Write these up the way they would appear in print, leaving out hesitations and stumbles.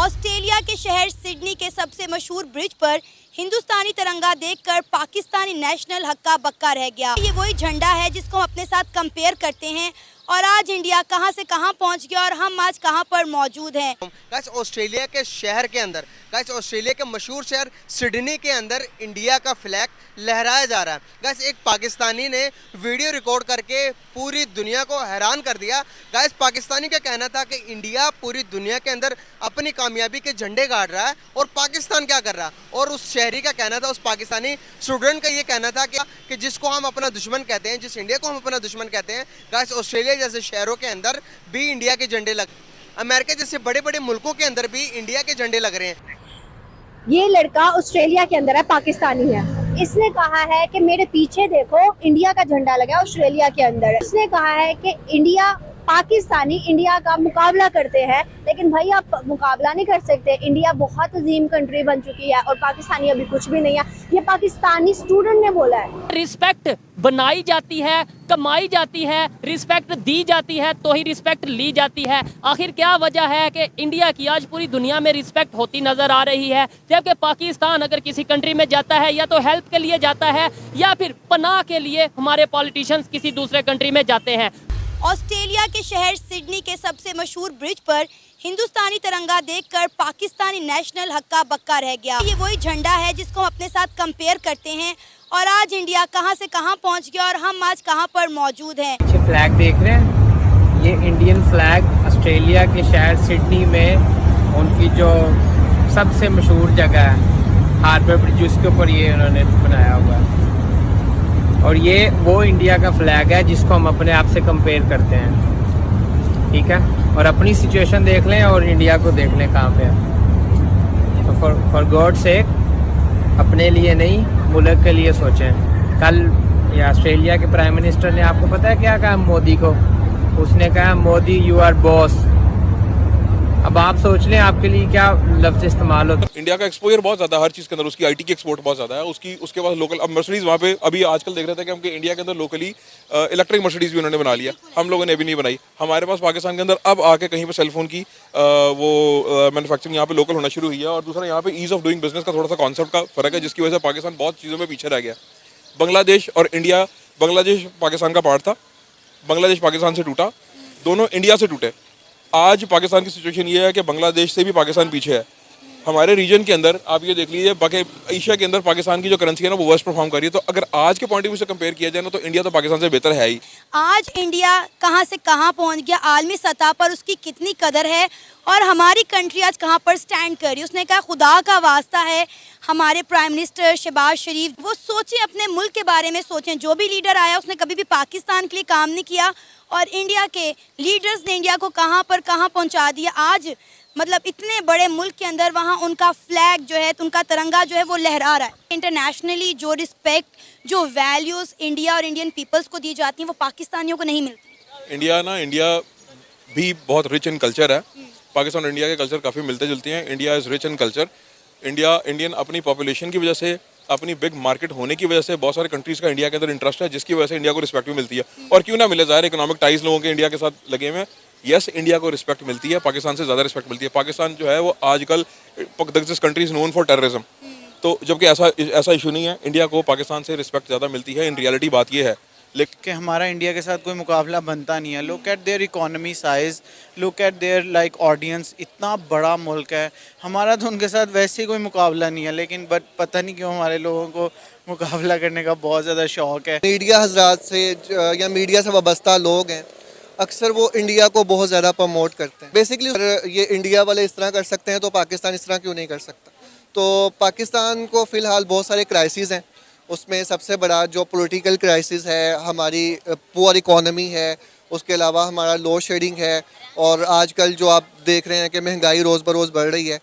Australia के शहर Sydney के सबसे मशहूर ब्रिज पर हिंदुस्तानी तिरंगा देखकर पाकिस्तानी नेशनल हक्का बक्का रह गया। ये वही झंडा है जिसको हम अपने साथ कंपेयर करते हैं और आज इंडिया कहां से कहां पहुंच गया और हम आज कहां पर मौजूद हैं। गाइस ऑस्ट्रेलिया के शहर के अंदर, गाइस ऑस्ट्रेलिया के मशहूर शहर सिडनी के अंदर इंडिया का फ्लैग लहराया जा रहा है। गाइस एक पाकिस्तानी ने वीडियो रिकॉर्ड करके पूरी दुनिया को हैरान कर दिया। गाइस पाकिस्तानी का कहना था कि इंडिया पूरी दुनिया के अंदर अपनी कामयाबी के झंडे गाड़ रहा है और पाकिस्तान क्या कर रहा है। और उस शहरी का कहना था, उस पाकिस्तानी स्टूडेंट का ये कहना था कि जिसको हम अपना दुश्मन कहते हैं, जिस इंडिया को हम अपना दुश्मन कहते हैं, गाइस ऑस्ट्रेलिया जैसे शहरों के अंदर भी इंडिया के झंडे लग, अमेरिका जैसे बड़े बड़े मुल्कों के अंदर भी इंडिया के झंडे लग रहे हैं। ये लड़का ऑस्ट्रेलिया के अंदर है, पाकिस्तानी है। इसने कहा है कि मेरे पीछे देखो इंडिया का झंडा लगा है ऑस्ट्रेलिया के अंदर। इसने कहा है कि पाकिस्तानी इंडिया का मुकाबला करते हैं, लेकिन भाई आप मुकाबला नहीं कर सकते। इंडिया बहुत अजीम कंट्री बन चुकी है और पाकिस्तानी अभी कुछ भी नहीं है। ये पाकिस्तानी स्टूडेंट ने बोला है। रिस्पेक्ट बनाई जाती है, कमाई जाती है, रिस्पेक्ट दी जाती है तो ही रिस्पेक्ट ली जाती है। आखिर क्या वजह है कि इंडिया की आज पूरी दुनिया में रिस्पेक्ट होती नजर आ रही है, जबकि पाकिस्तान अगर किसी कंट्री में जाता है या तो हेल्प के लिए जाता है या फिर पनाह के लिए हमारे पॉलिटिशियंस किसी दूसरे कंट्री में जाते हैं। ऑस्ट्रेलिया के शहर सिडनी के सबसे मशहूर ब्रिज पर हिंदुस्तानी तिरंगा देखकर पाकिस्तानी नेशनल हक्का बक्का रह गया। ये वही झंडा है जिसको हम अपने साथ कंपेयर करते हैं और आज इंडिया कहां से कहां पहुंच गया और हम आज कहां पर मौजूद हैं। फ्लैग देख रहे हैं, ये इंडियन फ्लैग ऑस्ट्रेलिया के शहर सिडनी में उनकी जो सबसे मशहूर जगह है हार्बर ब्रिज, उसके ऊपर ये उन्होंने बनाया हुआ है। और ये वो इंडिया का फ्लैग है जिसको हम अपने आप से कंपेयर करते हैं, ठीक है। और अपनी सिचुएशन देख लें और इंडिया को देख लें कहाँ पे है। तो फॉर गॉड सेक अपने लिए नहीं, मुल्क के लिए सोचें। कल ये ऑस्ट्रेलिया के प्राइम मिनिस्टर ने, आपको पता है क्या कहा मोदी को? उसने कहा मोदी यू आर बॉस। अब आप सोच लें आपके लिए क्या लफ्ज इस्तेमाल होता है। इंडिया का एक्सपोजर बहुत ज्यादा है हर चीज के अंदर, उसकी आईटी की एक्सपोर्ट बहुत ज्यादा है, उसके पास लोकल। अब मर्सिडीज वहाँ पे अभी आजकल देख रहे थे कि हमके इंडिया के अंदर लोकली इलेक्ट्रिक मर्सिडीज भी उन्होंने बना लिया, हम लोगों ने अभी नहीं बनाई। हमारे पास पाकिस्तान के अंदर अब आके कहीं पे सेलफोन की वो मैन्युफैक्चरिंग यहाँ पे लोकल होना शुरू हुई है। और दूसरा यहाँ पे ईज ऑफ डूइंग बिजनेस का थोड़ा सा कॉन्सेप्ट का फर्क है, जिसकी वजह से पाकिस्तान बहुत चीज़ों में पीछे रह गया। बांग्लादेश और इंडिया, बांग्लादेश पाकिस्तान का पार्ट था, बांग्लादेश पाकिस्तान से टूटा, दोनों इंडिया से टूटे। आज पाकिस्तान की सिचुएशन ये है कि बांग्लादेश से भी पाकिस्तान पीछे है। हमारे रीजन के अंदर आप ये देख लीजिए, बाकी एशिया के अंदर पाकिस्तान की जो करेंसी है ना वो वर्स्ट परफॉर्म कर रही है। तो अगर आज के पॉइंट ऑफ व्यू से कंपेयर किया जाए ना तो इंडिया तो पाकिस्तान से बेहतर है ही। आज इंडिया कहां से कहां पहुंच गया, आलमी सतह पर उसकी कितनी कदर है और हमारी कंट्री आज कहां पर स्टैंड कर रही है। उसने कहा खुदा का वास्ता है हमारे प्राइम मिनिस्टर शहबाज शरीफ, वो सोचें, अपने मुल्क के बारे में सोचें। जो भी लीडर आया उसने कभी भी पाकिस्तान के लिए काम नहीं किया और इंडिया के लीडर्स ने इंडिया को कहां पर कहां पहुंचा दिया। आज मतलब इतने बड़े मुल्क के अंदर वहाँ उनका फ्लैग जो है, उनका तिरंगा जो है वो लहरा रहा है। इंटरनेशनली जो रिस्पेक्ट, जो वैल्यूज़ इंडिया और इंडियन पीपल्स को दी जाती हैं वो पाकिस्तानियों को नहीं मिलती। इंडिया भी बहुत रिच इन कल्चर है। पाकिस्तान और इंडिया के कल्चर काफ़ी मिलते जुलते हैं। India is rich in culture. Indian अपनी पॉपुलेशन की वजह से, अपनी बिग मार्केट होने की वजह से बहुत सारे कंट्रीज़ का इंडिया के अंदर इंटरेस्ट है, जिसकी वजह से इंडिया को रिस्पेक्ट भी मिलती है। और क्यों ना मिले, ज़ाहिर इकोनॉमिक टाइज लोगों के इंडिया के साथ लगे हुए हैं। यस, इंडिया को रिस्पेक्ट मिलती है, पाकिस्तान से ज़्यादा रिस्पेक्ट मिलती है। पाकिस्तान जो है वो आजकल this country is known for terrorism, तो जबकि ऐसा इशू नहीं है। इंडिया को पाकिस्तान से रिस्पेक्ट ज़्यादा मिलती है। इन रियलिटी बात ये है लेकिन हमारा इंडिया के साथ कोई मुकाबला बनता नहीं है। Look at there economy size, look at there like audience, इतना बड़ा मुल्क है। हमारा तो उनके साथ वैसे ही कोई मुकाबला नहीं है, लेकिन बट पता नहीं क्यों हमारे लोगों को मुकाबला करने का बहुत ज़्यादा शौक़ है। मीडिया हजरात से या मीडिया से वाबस्ता लोग हैं, अक्सर वो इंडिया को बहुत ज़्यादा प्रमोट करते हैं। बेसिकली ये इंडिया वाले इस तरह कर सकते हैं तो पाकिस्तान इस तरह क्यों नहीं कर सकता। तो पाकिस्तान को फ़िलहाल बहुत सारे क्राइसिस हैं, उसमें सबसे बड़ा जो पॉलिटिकल क्राइसिस है, हमारी पुअर इकोनॉमी है, उसके अलावा हमारा लोड शेडिंग है और आजकल जो आप देख रहे हैं कि महंगाई रोज़ बरोज़ बढ़ रही है।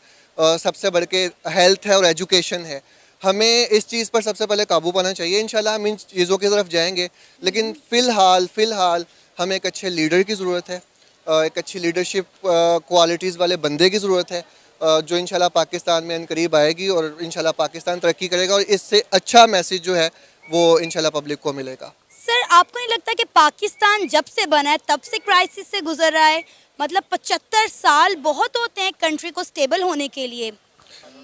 सबसे बढ़ के हेल्थ है और एजुकेशन है। हमें इस चीज़ पर सबसे पहले काबू पाना चाहिए। इंशाल्लाह हम इन चीज़ों की तरफ जाएंगे, लेकिन फ़िलहाल हमें एक अच्छे लीडर की ज़रूरत है, एक अच्छी लीडरशिप क्वालिटीज़ वाले बंदे की ज़रूरत है, जो इंशाल्लाह पाकिस्तान में करीब आएगी और इंशाल्लाह पाकिस्तान तरक्की करेगा और इससे अच्छा मैसेज जो है वो इंशाल्लाह पब्लिक को मिलेगा। सर आपको नहीं लगता कि पाकिस्तान जब से बना है तब से क्राइसिस से गुजर रहा है? मतलब 75 साल बहुत होते हैं कंट्री को स्टेबल होने के लिए।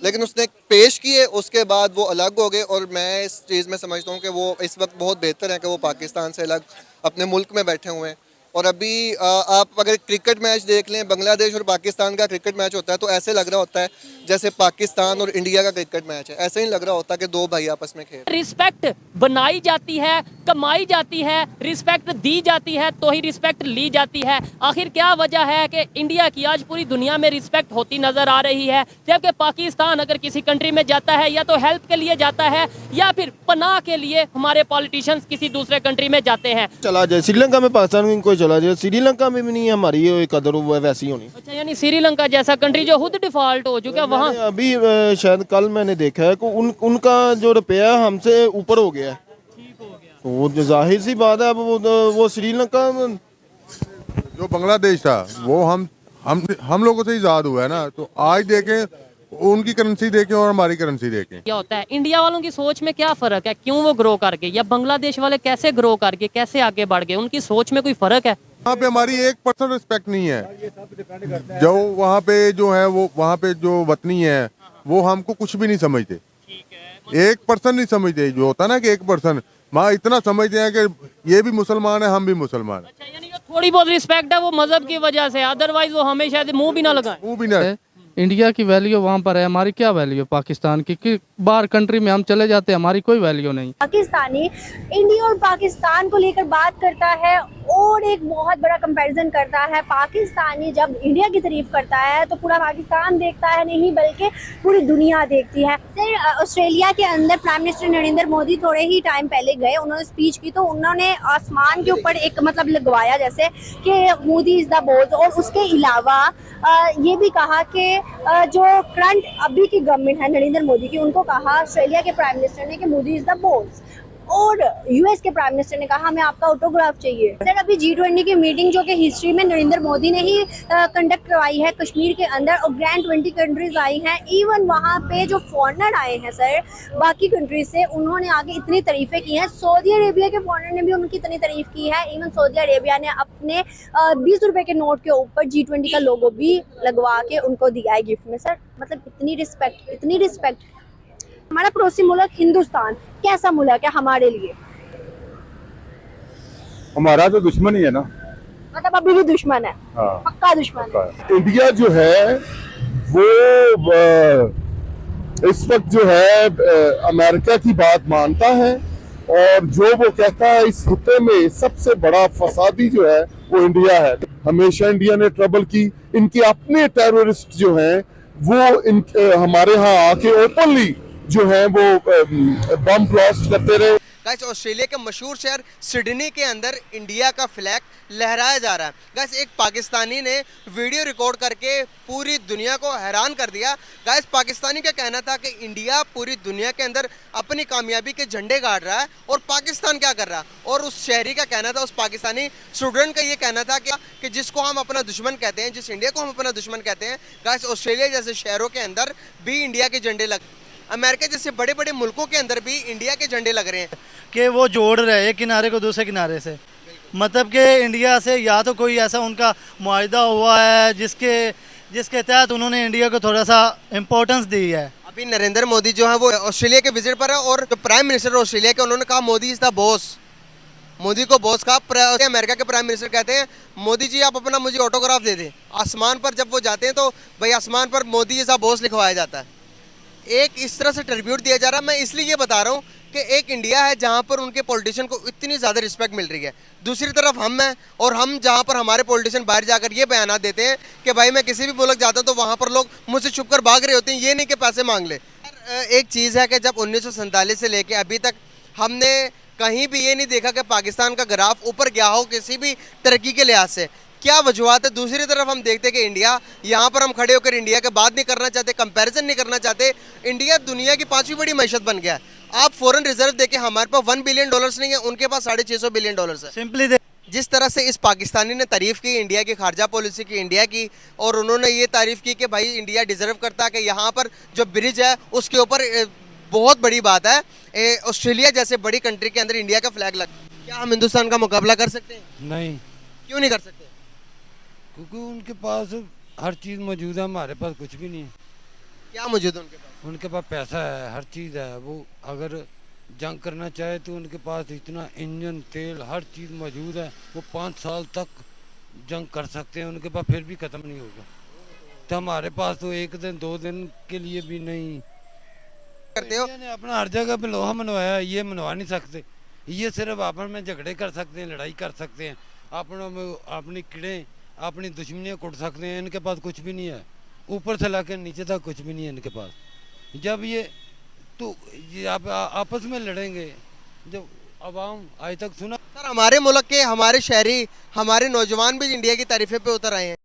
लेकिन उसने पेश किए, उसके बाद वो अलग हो गए, और मैं इस चीज़ में समझता हूँ कि वो इस वक्त बहुत बेहतर है कि वो पाकिस्तान से अलग अपने मुल्क में बैठे हुए हैं। और अभी आप अगर क्रिकेट मैच देख लें, बांग्लादेश और पाकिस्तान का क्रिकेट मैच होता है तो ऐसे लग रहा होता है जैसे पाकिस्तान और इंडिया का क्रिकेट मैच है, ऐसे ही लग रहा होता है कि दो भाई आपस में खेल। रिस्पेक्ट बनाई जाती है, कमाई जाती है, रिस्पेक्ट दी जाती है तो ही रिस्पेक्ट ली जाती है। आखिर क्या वजह है कि इंडिया की आज पूरी दुनिया में रिस्पेक्ट होती नजर आ रही है, जबकि पाकिस्तान अगर किसी कंट्री में जाता है या तो हेल्प के लिए जाता है या फिर पनाह के लिए हमारे पॉलिटिशियंस किसी दूसरे कंट्री में जाते हैं। चला जाए श्रीलंका में, पाकिस्तान में कोई चला जाए, श्रीलंका में भी नहीं है हमारी ये कदर वैसी होनी। अच्छा, यानी श्रीलंका जैसा कंट्री जो खुद डिफॉल्ट हो चुका है वहाँ। अभी शायद कल मैंने देखा है कि उनका जो रुपया हमसे ऊपर हो गया है, तो वो जाहिर सी बात है। अब वो श्रीलंका जो बांग्लादेश था वो हम लोगों से आज़ाद हुआ है ना, तो आज देखें उनकी करेंसी देखें और हमारी करेंसी देखें। क्या होता है इंडिया वालों की सोच में क्या फर्क है, क्यों वो ग्रो कर गए, या बांग्लादेश वाले कैसे ग्रो कर गए, कैसे आगे बढ़ गए, उनकी सोच में कोई फर्क है? वहाँ पे हमारी 1% रिस्पेक्ट नहीं है। जो वहाँ पे जो है वो वहाँ पे जो वतनी है वो हमको कुछ भी नहीं समझते, 1% नहीं समझते। जो होता है ना कि 1% वहाँ इतना समझते हैं कि ये भी मुसलमान है, हम भी मुसलमान है। अच्छा, यानी जो थोड़ी बहुत रिस्पेक्ट है वो मजहब की वजह से, अदरवाइज वो हमें शायद मुंह भी ना लगाए। वो भी ना। इंडिया की वैल्यू वहाँ पर है, हमारी क्या वैल्यू है पाकिस्तान की? कि बाहर कंट्री में हम चले जाते हैं, हमारी कोई वैल्यू नहीं। पाकिस्तानी इंडिया और पाकिस्तान को लेकर बात करता है और एक बहुत बड़ा कंपैरिजन करता है। पाकिस्तानी जब इंडिया की तारीफ करता है तो पूरा पाकिस्तान देखता है नहीं बल्कि पूरी दुनिया देखती है। सर ऑस्ट्रेलिया के अंदर प्राइम मिनिस्टर नरेंद्र मोदी थोड़े ही टाइम पहले गए, उन्होंने स्पीच की तो उन्होंने आसमान के ऊपर एक मतलब लगवाया जैसे कि मोदी इज़ द बॉस, और उसके अलावा ये भी कहा कि जो करंट अभी की गवर्नमेंट है नरेंद्र मोदी की, उनको कहा ऑस्ट्रेलिया के प्राइम मिनिस्टर ने कि मोदी इज़ द बॉस, और यूएस के प्राइम मिनिस्टर ने कहा हमें आपका ऑटोग्राफ चाहिए। सर अभी G20 की मीटिंग जो कि हिस्ट्री में नरेंद्र मोदी ने ही कंडक्ट करवाई है कश्मीर के अंदर, और ग्रैंड 20 कंट्रीज आई हैं। इवन वहाँ पे जो फॉरेनर आए हैं सर बाकी कंट्रीज से, उन्होंने आगे इतनी तारीफ़ें की हैं। सऊदी अरेबिया के फॉरेनर ने भी उनकी इतनी तारीफ़ की है। इवन सऊदी अरेबिया ने अपने 20 रुपये के नोट के ऊपर G20 का लोगो भी लगवा के उनको दिया है गिफ्ट में। सर मतलब इतनी रिस्पेक्ट। हमारा पड़ोसी मुल्क हिंदुस्तान कैसा मुल्क है हमारे लिए? हमारा तो दुश्मन ही है ना, मतलब अभी भी दुश्मन है। हाँ, पक्का दुश्मन है। इंडिया जो है वो इस वक्त जो है अमेरिका की बात मानता है, और जो वो कहता है इस खिते में सबसे बड़ा फसादी जो है वो इंडिया है। हमेशा इंडिया ने ट्रबल की, इनके अपने टेररिस्ट जो हैं वो हमारे यहाँ आके ओपनली जो है वो बम ब्लास्ट करते रहे। गाइस ऑस्ट्रेलिया के मशहूर शहर सिडनी के अंदर इंडिया का फ्लैग लहराया जा रहा है। गाइस एक पाकिस्तानी ने वीडियो रिकॉर्ड करके पूरी दुनिया को हैरान कर दिया। गाइस पाकिस्तानी का कहना था कि इंडिया पूरी दुनिया के अंदर अपनी कामयाबी के झंडे गाड़ रहा है और पाकिस्तान क्या कर रहा है, और उस शहरी का कहना था, उस पाकिस्तानी स्टूडेंट का ये कहना था कि जिसको हम अपना दुश्मन कहते हैं, जिस इंडिया को हम अपना दुश्मन कहते हैं, गाइस ऑस्ट्रेलिया जैसे शहरों के अंदर भी इंडिया के झंडे लग, अमेरिका जैसे बड़े बड़े मुल्कों के अंदर भी इंडिया के झंडे लग रहे हैं कि वो जोड़ रहे हैं किनारे को दूसरे किनारे से। मतलब कि इंडिया से या तो कोई ऐसा उनका मुआहिदा हुआ है जिसके तहत उन्होंने इंडिया को थोड़ा सा इम्पोर्टेंस दी है। अभी नरेंद्र मोदी जो है वो ऑस्ट्रेलिया के विजिट पर है, और जो प्राइम मिनिस्टर ऑस्ट्रेलिया के उन्होंने कहा Modi is the boss, Modi को बॉस कहा। अमेरिका के प्राइम मिनिस्टर कहते हैं मोदी जी आप अपना मुझे ऑटोग्राफ दे दें। आसमान पर जब वो जाते हैं तो भाई आसमान पर मोदी इज द बॉस लिखवाया जाता है। एक इस तरह से ट्रिब्यूट दिया जा रहा है। मैं इसलिए ये बता रहा हूँ कि एक इंडिया है जहाँ पर उनके पॉलिटिशियन को इतनी ज़्यादा रिस्पेक्ट मिल रही है, दूसरी तरफ हम हैं, और हम जहाँ पर हमारे पॉलिटिशियन बाहर जाकर ये बयान देते हैं कि भाई मैं किसी भी मुल्क जाता हूँ तो वहाँ पर लोग मुझसे छुप कर भाग रहे होते हैं, ये नहीं कि पैसे मांग ले। एक चीज़ है कि जब 1947 से लेके अभी तक हमने कहीं भी ये नहीं देखा कि पाकिस्तान का ग्राफ ऊपर गया हो किसी भी तरक्की के लिहाज से। क्या वजूहत है? दूसरी तरफ हम देखते हैं कि इंडिया, यहाँ पर हम खड़े होकर इंडिया के बात नहीं करना चाहते, कंपैरिजन नहीं करना चाहते। इंडिया दुनिया की 5वीं बड़ी मैशत बन गया है। आप फॉरेन रिजर्व देखें, हमारे पास $1 बिलियन नहीं है, उनके पास $650 बिलियन है। सिंपली जिस तरह से इस पाकिस्तानी ने तारीफ़ की इंडिया की खारजा पॉलिसी की, इंडिया की, और उन्होंने ये तारीफ़ की कि भाई इंडिया डिज़र्व करता है कि यहाँ पर जो ब्रिज है उसके ऊपर बहुत बड़ी बात है ऑस्ट्रेलिया जैसे बड़ी कंट्री के अंदर इंडिया का फ्लैग लग। क्या हम हिंदुस्तान का मुकाबला कर सकते हैं? नहीं, क्यों नहीं कर सकते? क्योंकि उनके पास हर चीज़ मौजूद है, हमारे पास कुछ भी नहीं है। क्या मौजूद है उनके पास? उनके पास पैसा है, हर चीज़ है। वो अगर जंग करना चाहे तो उनके पास इतना इंजन, तेल, हर चीज़ मौजूद है। वो 5 साल तक जंग कर सकते हैं, उनके पास फिर भी ख़त्म नहीं होगा। तो हमारे पास तो 1 दिन 2 दिन के लिए भी नहीं करते हो। ने अपना हर जगह पे लोहा मनवाया, ये मनवा नहीं सकते। ये सिर्फ आपस में झगड़े कर सकते हैं, लड़ाई कर सकते हैं, अपनों में अपनी कीड़े, अपनी दुश्मनियाँ कुट सकते हैं। इनके पास कुछ भी नहीं है, ऊपर से लाके नीचे तक कुछ भी नहीं है इनके पास। जब ये तो ये आप आपस में लड़ेंगे, जब अवाम आज तक सुना। सर, हमारे मुल्क के हमारे शहरी, हमारे नौजवान भी इंडिया की तारीफे पे उतर आए हैं।